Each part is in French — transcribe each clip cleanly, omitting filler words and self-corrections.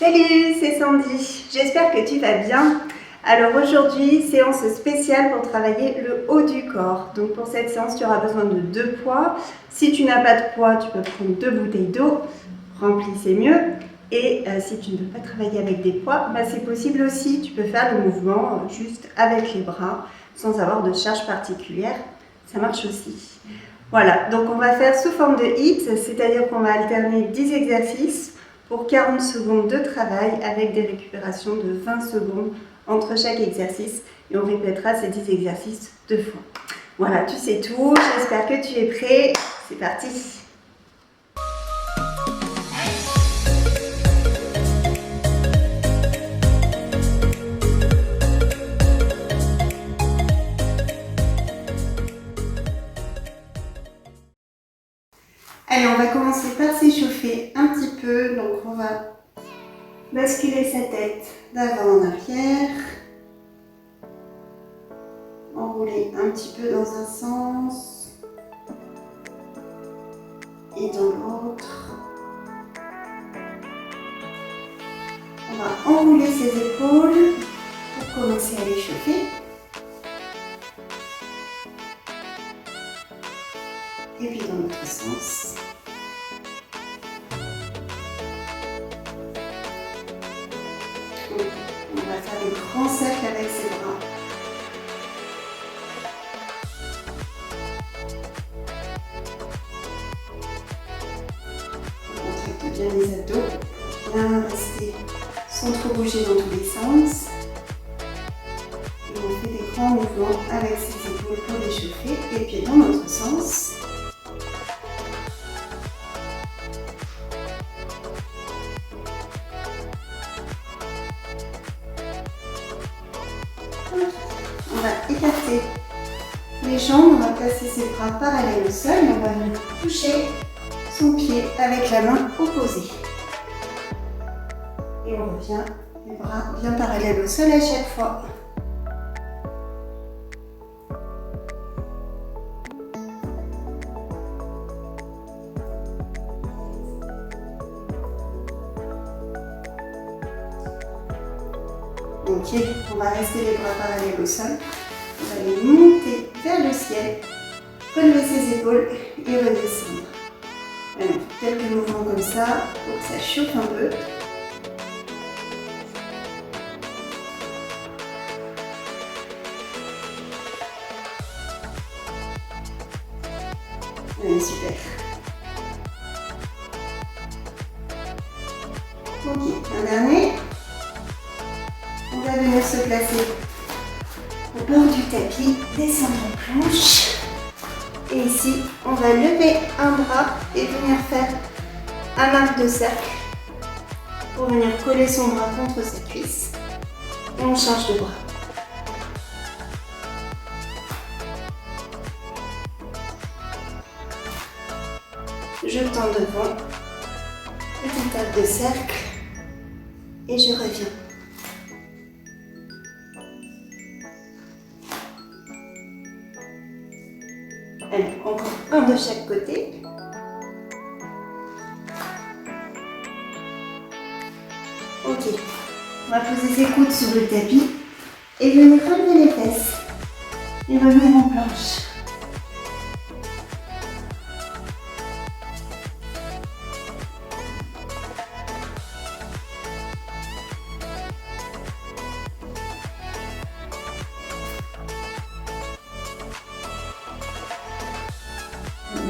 Salut, c'est Sandy, j'espère que tu vas bien. Alors aujourd'hui, séance spéciale pour travailler le haut du corps. Donc pour cette séance, tu auras besoin de 2 poids. Si tu n'as pas de poids, tu peux prendre 2 bouteilles d'eau, remplis c'est mieux. Et si tu ne veux pas travailler avec des poids, c'est possible aussi, tu peux faire le mouvement juste avec les bras, sans avoir de charge particulière, ça marche aussi. Voilà, donc on va faire sous forme de HIIT, c'est-à-dire qu'on va alterner 10 exercices pour 40 secondes de travail avec des récupérations de 20 secondes entre chaque exercice et on répétera ces 10 exercices 2 fois. Voilà, tu sais tout, j'espère que tu es prêt, c'est parti! Allez, on va commencer par s'échauffer un petit peu, donc on va basculer sa tête d'avant en arrière, enrouler un petit peu dans un sens et dans l'autre. On va enrouler ses épaules pour commencer à l'échauffer. Et puis dans l'autre sens. On va faire des grands cercles avec ses bras. On contracte bien les abdos, bien rester sans trop bouger dans tous les sens. Et on fait des grands mouvements avec ses épaules pour l'échauffer. Et puis dans l'autre sens. On va écarter les jambes, on va placer ses bras parallèles au sol et on va venir toucher son pied avec la main opposée. Et on revient, les bras bien parallèles au sol à chaque fois. Ok, on va rester les bras parallèles au sol. On va les monter vers le ciel, relever ses épaules et redescendre. Alors, quelques mouvements comme ça pour que ça chauffe un peu. Allez, super. Ok, un dernier. On va venir se placer au bord du tapis, descendre en planche. Et ici, on va lever un bras et venir faire un arc de cercle pour venir coller son bras contre sa cuisse. Et on change de bras. Je tends devant, petit arc de cercle et je reviens. Allez, encore un de chaque côté. Ok, on va poser ses coudes sur le tapis et venir relever les fesses et revenir en planche.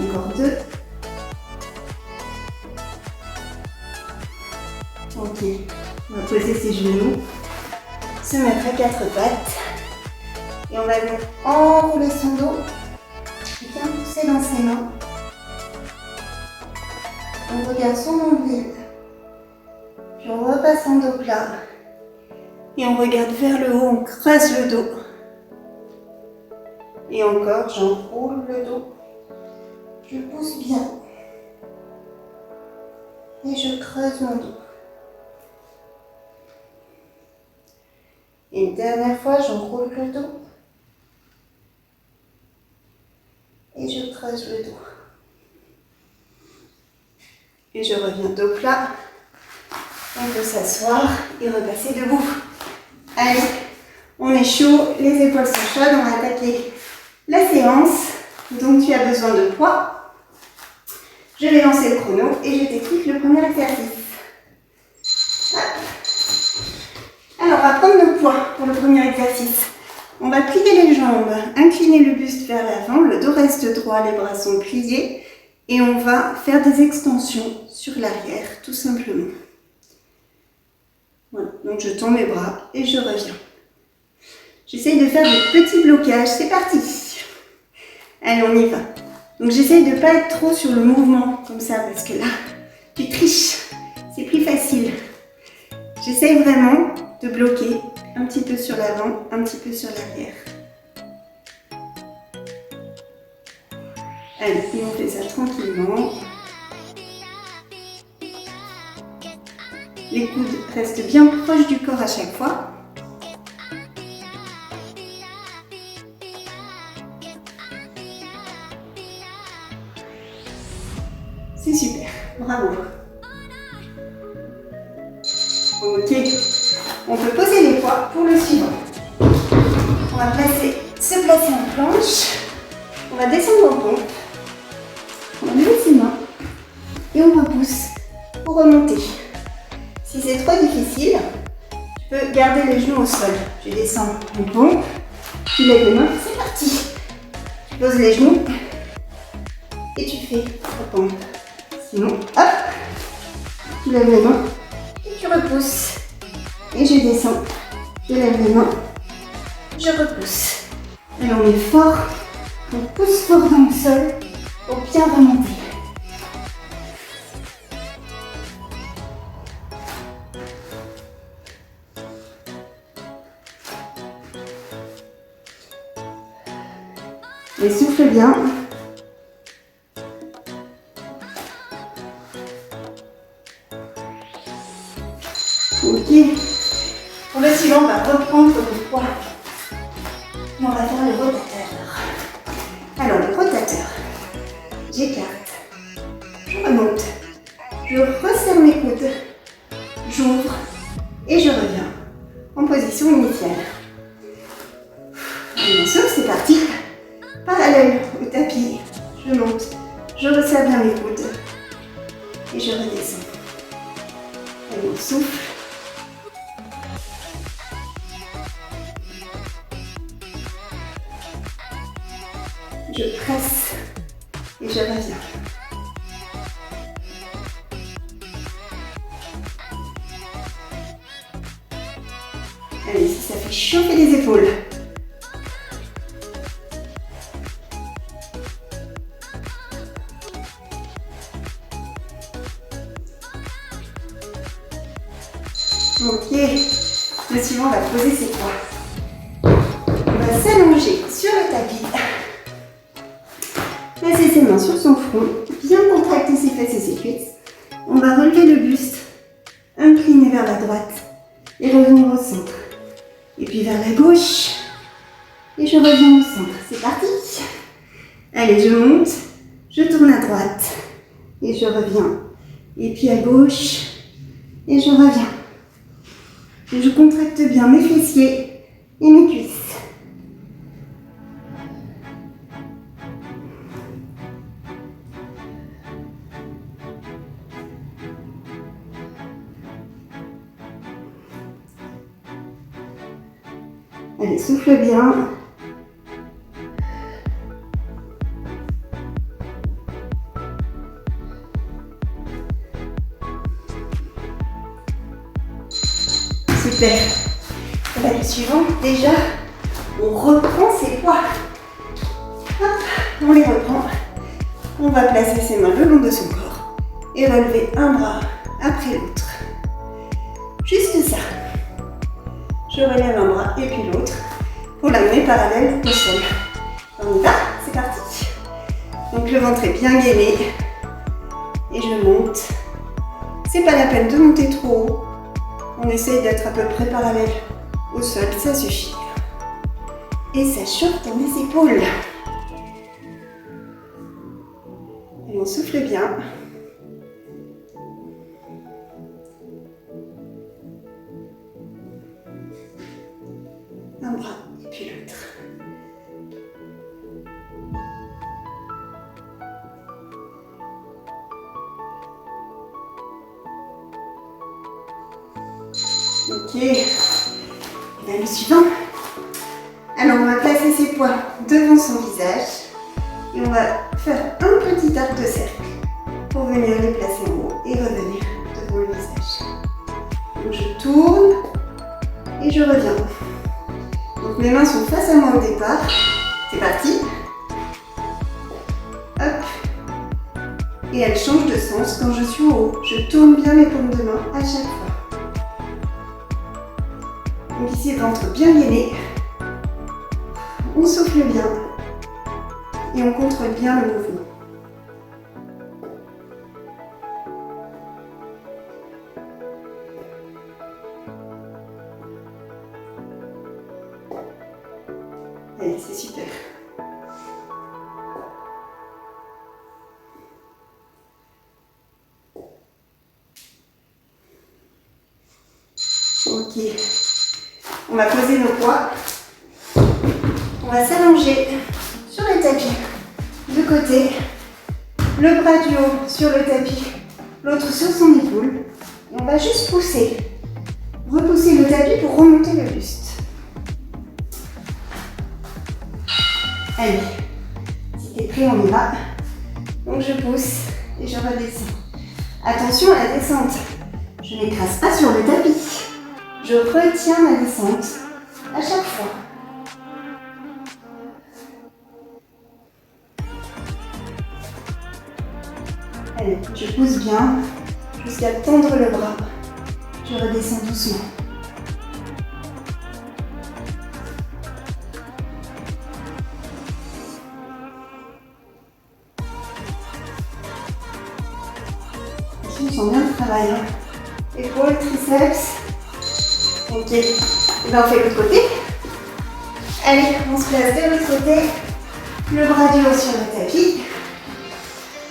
Encore 2. Ok, on va poser ses genoux, se mettre à 4 pattes et on va venir enrouler son dos, bien pousser dans ses mains. On regarde son nombril, puis on repasse en dos plat et on regarde vers le haut, on creuse le dos. Et encore, j'enroule le dos. Je pousse bien et je creuse mon dos. Et une dernière fois, j'enroule le dos et je creuse le dos. Et je reviens dos plat On peut s'asseoir et repasser debout. Allez, on est chaud, les épaules sont chaudes, on va attaquer la séance. Donc tu as besoin de poids. Je vais lancer le chrono et je t'explique le premier exercice. Hop. Alors on va prendre le poids pour le premier exercice. On va plier les jambes, incliner le buste vers l'avant, le dos reste droit, les bras sont pliés. Et on va faire des extensions sur l'arrière, tout simplement. Voilà, donc je tends mes bras et je reviens. J'essaye de faire des petits blocages, c'est parti. Allez, on y va. Donc j'essaye de ne pas être trop sur le mouvement, comme ça, parce que là, tu triches, c'est plus facile. J'essaye vraiment de bloquer un petit peu sur l'avant, un petit peu sur l'arrière. Allez, on fait ça tranquillement. Les coudes restent bien proches du corps à chaque fois. C'est super, bravo. Ok, on peut poser les poids pour le suivant. On va se placer en planche. On va descendre en pompe. On va lever ses mains et on repousse pour remonter. Si c'est trop difficile, tu peux garder les genoux au sol. Tu descends en pompe, tu lèves les mains, c'est parti. Tu poses les genoux et tu fais la pompe. Sinon, hop, tu lèves les mains et tu repousses. Et je descends, je lève les mains, je repousse. Et on est fort, on pousse fort dans le sol pour bien remonter. Et souffle bien. Ok. Pour le suivant, on va reprendre le poids. Et on va faire le rotateur. Alors, le rotateur, j'écarte, je remonte, je resserre mes coudes, j'ouvre et je reviens en position initiale. Allez, on souffle, c'est parti. Parallèle au tapis, je monte, je resserre bien mes coudes et je redescends. Allez, on souffle. Je presse et je reviens. Allez, si ça fait chauffer les épaules. Ok, le suivant, on va poser ses poids. On va s'allonger sur le tapis. Placer ses mains sur son front, bien contracter ses fesses et ses cuisses. On va relever le buste, incliner vers la droite et revenir au centre. Et puis vers la gauche et je reviens au centre. C'est parti. Allez, je monte, je tourne à droite et je reviens. Et puis à gauche et je reviens. Et je contracte bien mes fessiers et mes cuisses. Allez, souffle bien. Super. Voilà, le suivant, déjà, on reprend ses poids. Hop, on les reprend. On va placer ses mains le long de son corps et relever un bras après l'autre. Juste ça. Je relève un bras et puis l'autre pour l'amener parallèle au sol. On y va, c'est parti. Donc le ventre est bien gainé et je monte. C'est pas la peine de monter trop haut. On essaye d'être à peu près parallèle au sol, ça suffit. Et ça chauffe dans les épaules. Et on souffle bien. Ok. Et bien, le suivant. Alors, on va placer ses poings devant son visage et on va faire un petit arc de cercle pour venir les placer en haut et revenir devant le visage. Donc, je tourne et je reviens. Donc, mes mains sont face à moi au départ. C'est parti. Hop. Et elles changent de sens quand je suis en haut. Je tourne bien mes paumes de main à chaque fois. Donc, ici, ventre bien gainé. On souffle bien et on contrôle bien le mouvement. Allez, c'est super. Ok. On va poser nos poids. On va s'allonger sur le tapis de côté, le bras du haut sur le tapis, l'autre sur son épaule. Et on va juste pousser, repousser le tapis pour remonter le buste. Allez, si t'es prêt, on y va. Donc je pousse et je redescends. Attention à la descente. Je n'écrase pas sur le tapis. Je retiens ma descente à chaque fois. Allez, je pousse bien jusqu'à tendre le bras. Je redescends doucement. Ici, on sent bien le travail. Épaules, triceps. Ok. Et bien, on fait l'autre côté. Allez, on se place de l'autre côté. Le bras du haut sur le tapis.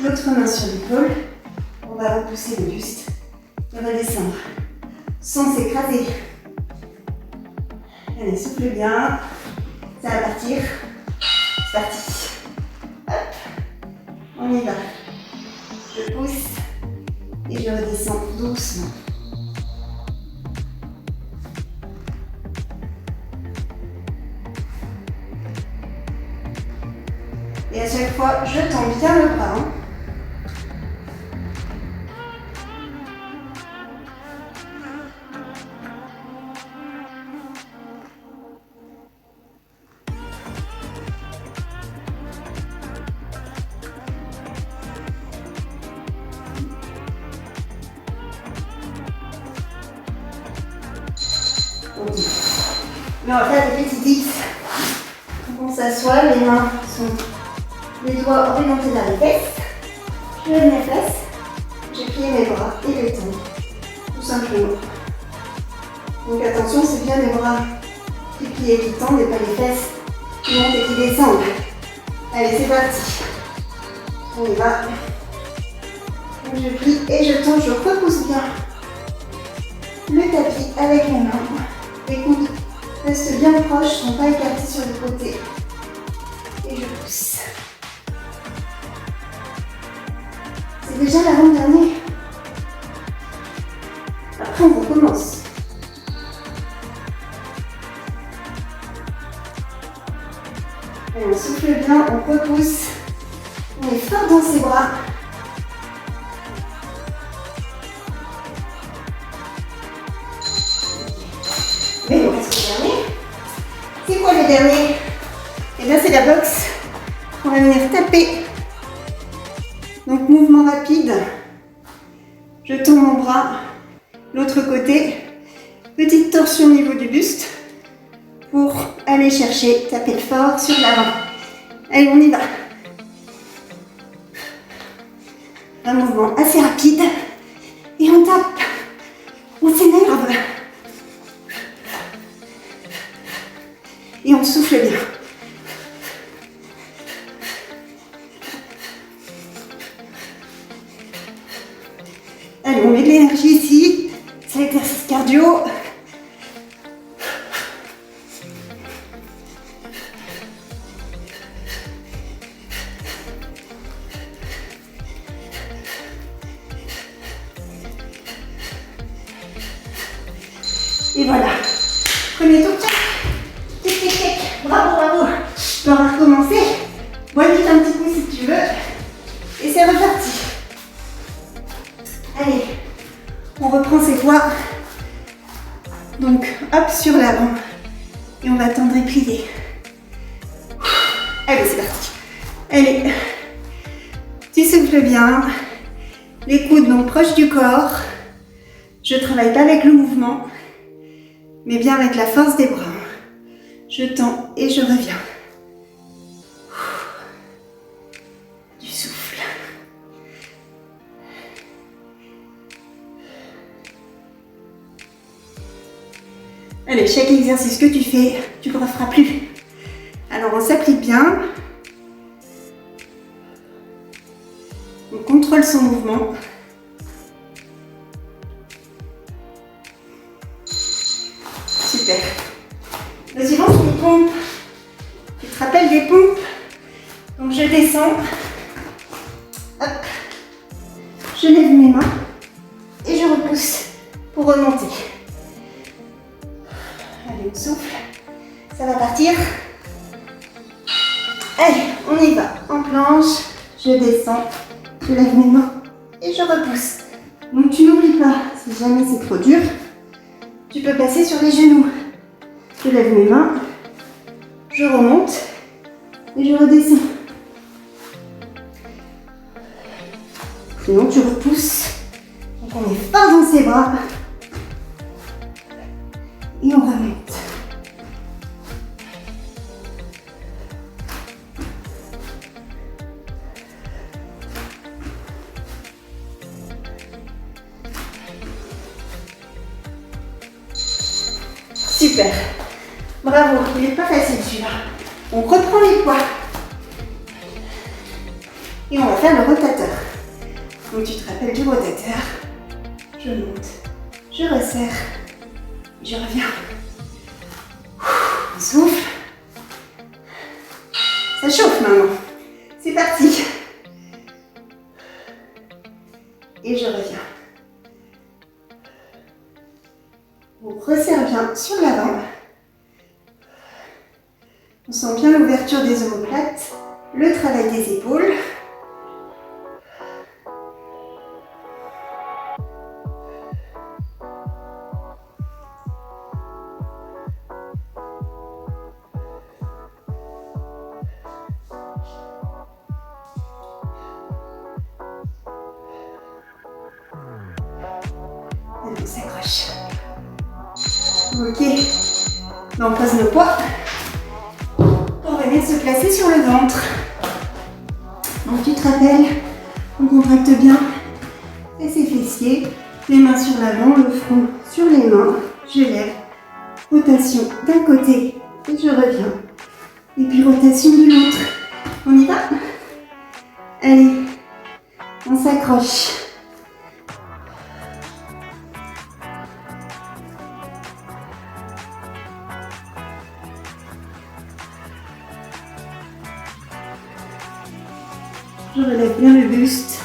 L'autre main sur l'épaule. On va repousser le buste et redescendre sans s'écraser. Allez, souffle bien. Ça va partir. C'est parti. Hop. On y va. Je pousse et je redescends doucement. Et à chaque fois, je tends bien le bras. Mais on va faire des petits dips. Donc on s'assoit, les mains sont les doigts orientés vers les fesses. Je lève mes fesses, je plie mes bras et les tends. Tout simplement. Donc attention, c'est bien les bras qui plient et qui tendent et pas les fesses qui montent et qui descendent. Allez, c'est parti. On y va. Donc je plie et je tends, je repousse bien le tapis avec les mains. Les coudes restent bien proches, ne sont pas écartés sur le côté. Et je pousse. C'est déjà l'avant-dernier. Après, on recommence. Et on souffle bien, on repousse. On est fort dans ses bras. Mais on reste au dernier. C'est quoi le dernier? Et bien c'est la boxe. On va venir taper. Donc mouvement rapide. Je tourne mon bras. L'autre côté. Petite torsion au niveau du buste. Pour aller chercher, taper fort sur l'avant. Allez, on y va. Un mouvement assez rapide. Et on tape. On s'énerve. Et on souffle bien. Allez, on met de l'énergie ici. C'est l'exercice cardio. Et voilà. Premier tour, tchac. Tic, tic, tic. Bravo, bravo. On va recommencer. Bois vite un petit coup si tu veux. Et c'est reparti. Allez, on reprend ses poids. Donc, hop, sur l'avant. Et on va tendre et plier. Allez, c'est parti. Allez. Tu souffles bien. Les coudes donc proches du corps. Je ne travaille pas avec le mouvement, mais bien avec la force des bras. Je tends et je reviens. Du souffle. Allez, chaque exercice que tu fais, tu ne le referas plus. Alors on s'applique bien. On contrôle son mouvement. Super. Le suivant, c'est les pompes. Tu te rappelles des pompes? Donc je descends. Hop. Je lève mes mains et je repousse pour remonter. Allez, on souffle. Ça va partir. Allez, on y va. En planche, je descends, je lève mes mains et je repousse. Donc tu n'oublies pas, si jamais c'est trop dur, tu peux passer sur les genoux. Je lève mes mains, je remonte et je redescends. Sinon tu repousses. Donc on est fort dans ses bras. Et on remonte. Super. Bravo, il n'est pas facile celui-là. On reprend les poids. Et on va faire le rotateur. Donc tu te rappelles du rotateur. Je monte, je resserre, je reviens. On souffle. Ça chauffe maintenant. C'est parti. Et je reviens. On resserre bien sur l'avant. On sent bien l'ouverture des omoplates, le travail des épaules. Allez, on s'accroche. Ok. On pose nos poids pour venir se placer sur le ventre. Donc tu te rappelles, on contracte bien et ses fessiers, les mains sur l'avant, le front sur les mains. Je lève, rotation d'un côté et je reviens. Et puis rotation de l'autre. On y va? Allez, on s'accroche. Je relève bien le buste.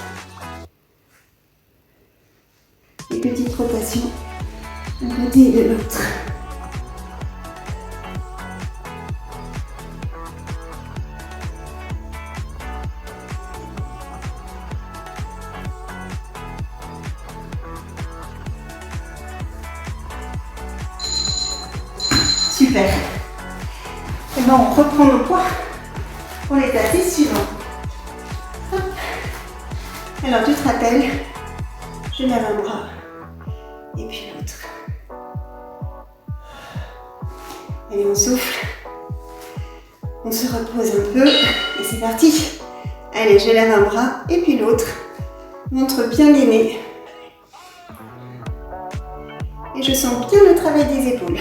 Et petite rotation d'un côté et de l'autre. Super. Et bien on reprend nos poids pour les exercices suivants. Hop. Alors tu te rappelles, je lève un bras et puis l'autre. Allez, on souffle. On se repose un peu et c'est parti. Allez, je lève un bras et puis l'autre. Ventre bien gainé. Et je sens bien le travail des épaules.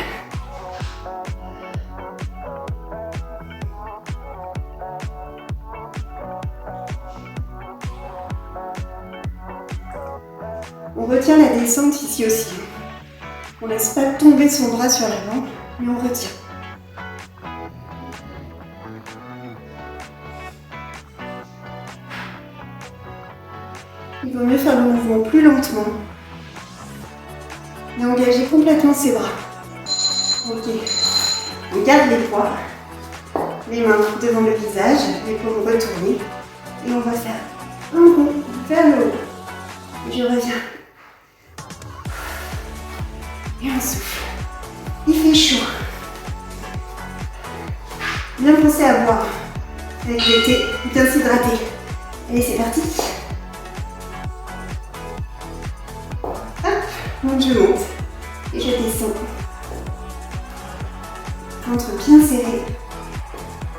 On retient la descente ici aussi. On ne laisse pas tomber son bras sur l'avant, mais on retient. Il vaut mieux faire le mouvement plus lentement et engager complètement ses bras. Ok. On garde les poids. Les mains devant le visage, les paumes retournées. Et on va faire un rond vers le haut. Et je reviens. Et on souffle. Il fait chaud. Bien penser à boire. Avec l'été, bien s'hydrater. Allez, c'est parti. Hop, donc je monte. Et je descends. Ventre bien serré.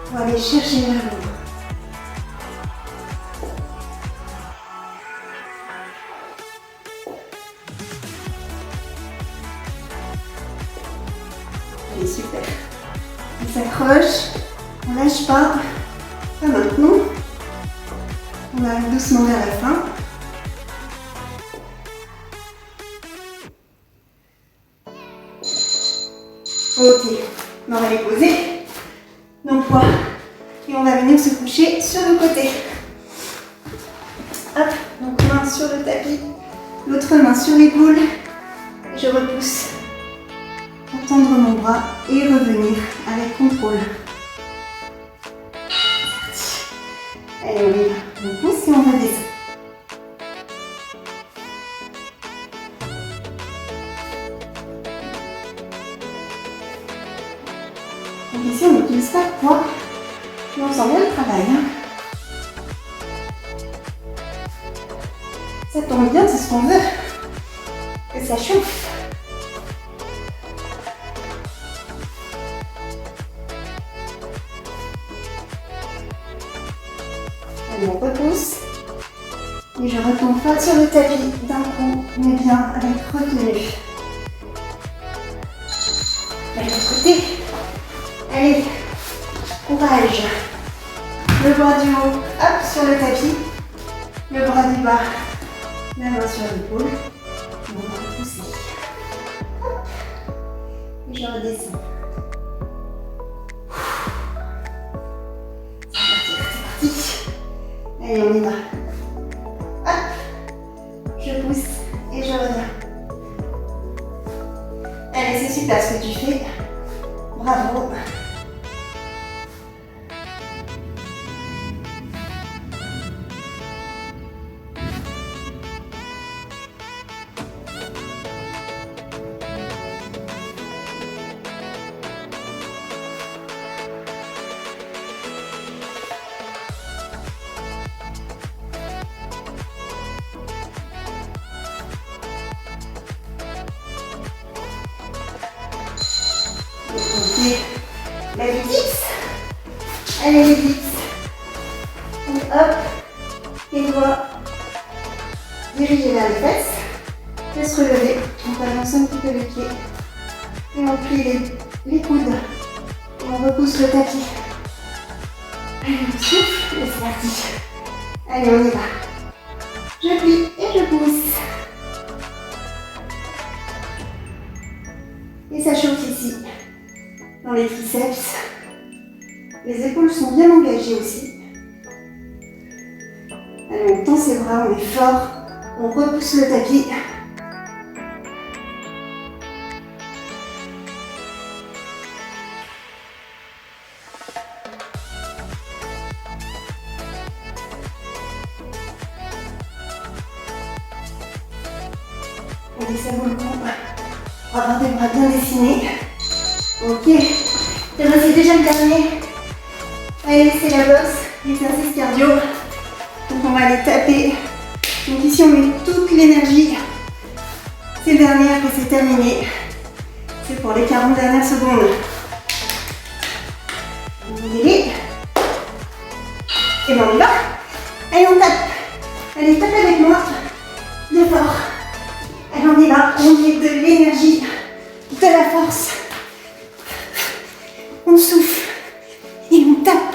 Pour aller chercher vers le haut. Allez, super. On s'accroche, on lâche pas. Pas maintenant. On arrive doucement vers la fin. Ok, on va les poser nos poids et on va venir se coucher sur le côté. Hop, donc main sur le tapis, l'autre main sur l'épaule. Et je repousse pour tendre mon bras et revenir avec contrôle. Allez, on y va. On pousse et on redescend. Donc ici, on n'utilise pas de poids, mais on sent bien le travail. Ça tombe bien, c'est ce qu'on veut. Que ça chauffe. Allez, on repousse. Et je retombe pas sur le tapis d'un coup, mais bien avec retenue. Allez, de l'autre côté. Allez, courage. Le bras du haut, hop, sur le tapis. Le bras du bas, la main sur l'épaule. On va repousser. Hop. Et je redescends. C'est parti. Allez, on y va. Hop. Je pousse et je reviens. Allez, c'est super ce que tu fais. Bravo. La dips. Allez les dips. Donc hop, les doigts dirigés vers les fesses. Laisse relever. On balance un petit peu les pieds. Et on plie les coudes. Et on repousse le tapis. Allez, on souffle et c'est parti. Allez, on y va. Je plie et je pousse. Et ça chauffe ici. Dans les triceps. Les épaules sont bien engagées aussi. Allez, on tend ses bras, on est fort. On repousse le tapis. Allez, ça vaut le coup. On va avoir des bras bien dessinés. Ok. C'est déjà le dernier. Allez, c'est la bosse, l'exercice cardio. Donc on va aller taper. Donc ici on met toute l'énergie. C'est le dernier, après c'est terminé. C'est pour les 40 dernières secondes. Vous allez. Et bien on y va. Allez, on tape. Allez, tape avec moi. Bien fort. Allez, on y va. On met de l'énergie, de la force. On souffle et on tape.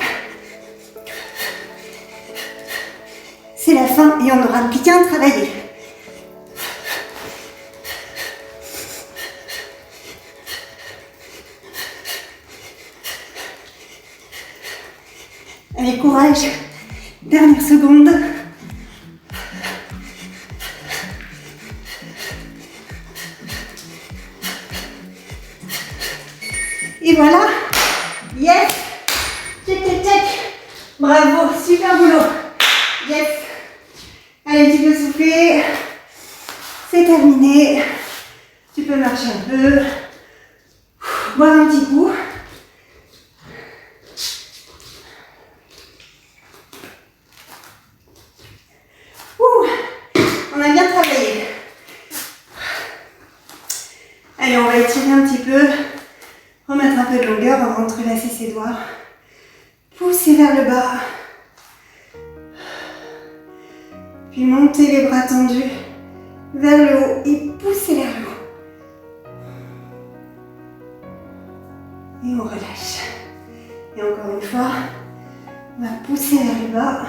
C'est la fin et on aura bien travaillé. Allez, courage. Dernière seconde. Et voilà. Yes. Check, check, check. Bravo, super boulot. Yes. Allez, tu peux souffler. C'est terminé. Tu peux marcher un peu. Boire un petit coup. On a bien travaillé. Allez, on va étirer un petit peu. Remettre un peu de longueur. On va entrelacer ses doigts. Pousser vers le bas. Puis monter les bras tendus vers le haut et pousser vers le haut. Et on relâche. Et encore une fois, on va pousser vers le bas.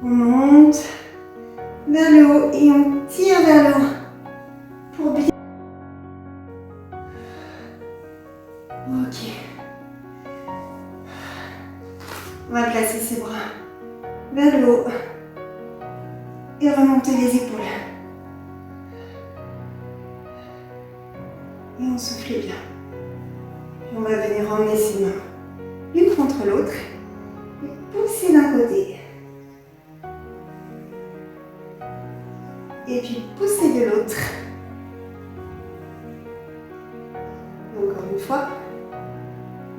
On monte vers le haut et on tire vers le haut pour bien. Ok. On va placer ses bras vers le haut et remonter les épaules. Et on souffle bien. Puis on va venir emmener ses mains l'une contre l'autre et pousser d'un côté. Et puis pousser de l'autre. Encore une fois,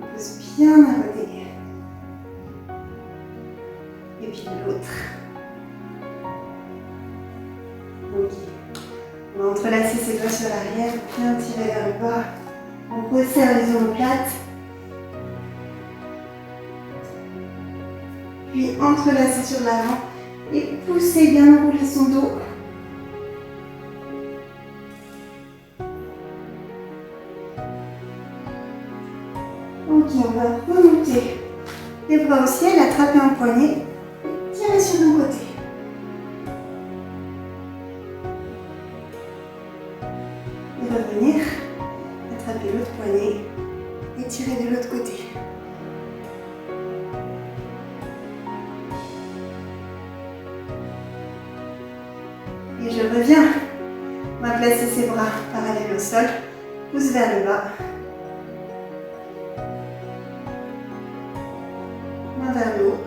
on pousse bien d'un côté. Et puis de l'autre. Ok. On va entrelacer ses doigts sur l'arrière, bien tirer vers le bas. On resserre les omoplates. Puis entrelacer sur l'avant et pousser bien enrouler son dos. Ok, on va remonter les bras au ciel, attraper un poignet et tirer sur le côté. Et revenir, attraper l'autre poignet et tirer de l'autre côté. Et je reviens. On va placer ses bras parallèles au sol, pouce vers le bas. Main vers le haut.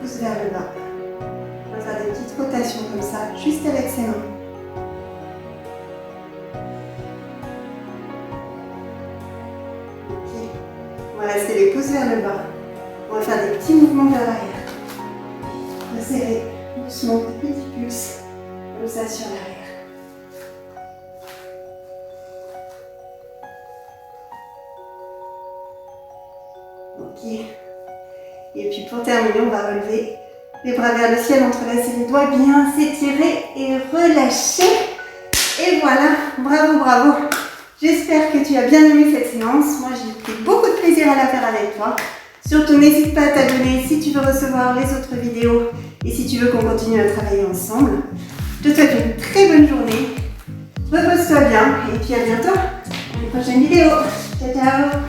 Pouce vers le bas. On va faire des petites rotations comme ça, juste avec ses mains. Ok. On va rester les pouces vers le bas. On va faire des petits mouvements vers l'arrière. Resserrer doucement des petits pulses, comme ça sur l'arrière. Ok. Et puis pour terminer, on va relever les bras vers le ciel, entrelacer les doigts, bien s'étirer et relâcher. Et voilà, bravo, bravo. J'espère que tu as bien aimé cette séance. Moi, j'ai pris beaucoup de plaisir à la faire avec toi. Surtout, n'hésite pas à t'abonner si tu veux recevoir les autres vidéos et si tu veux qu'on continue à travailler ensemble. Je te souhaite une très bonne journée. Repose-toi bien et puis à bientôt pour une prochaine vidéo. Ciao, ciao.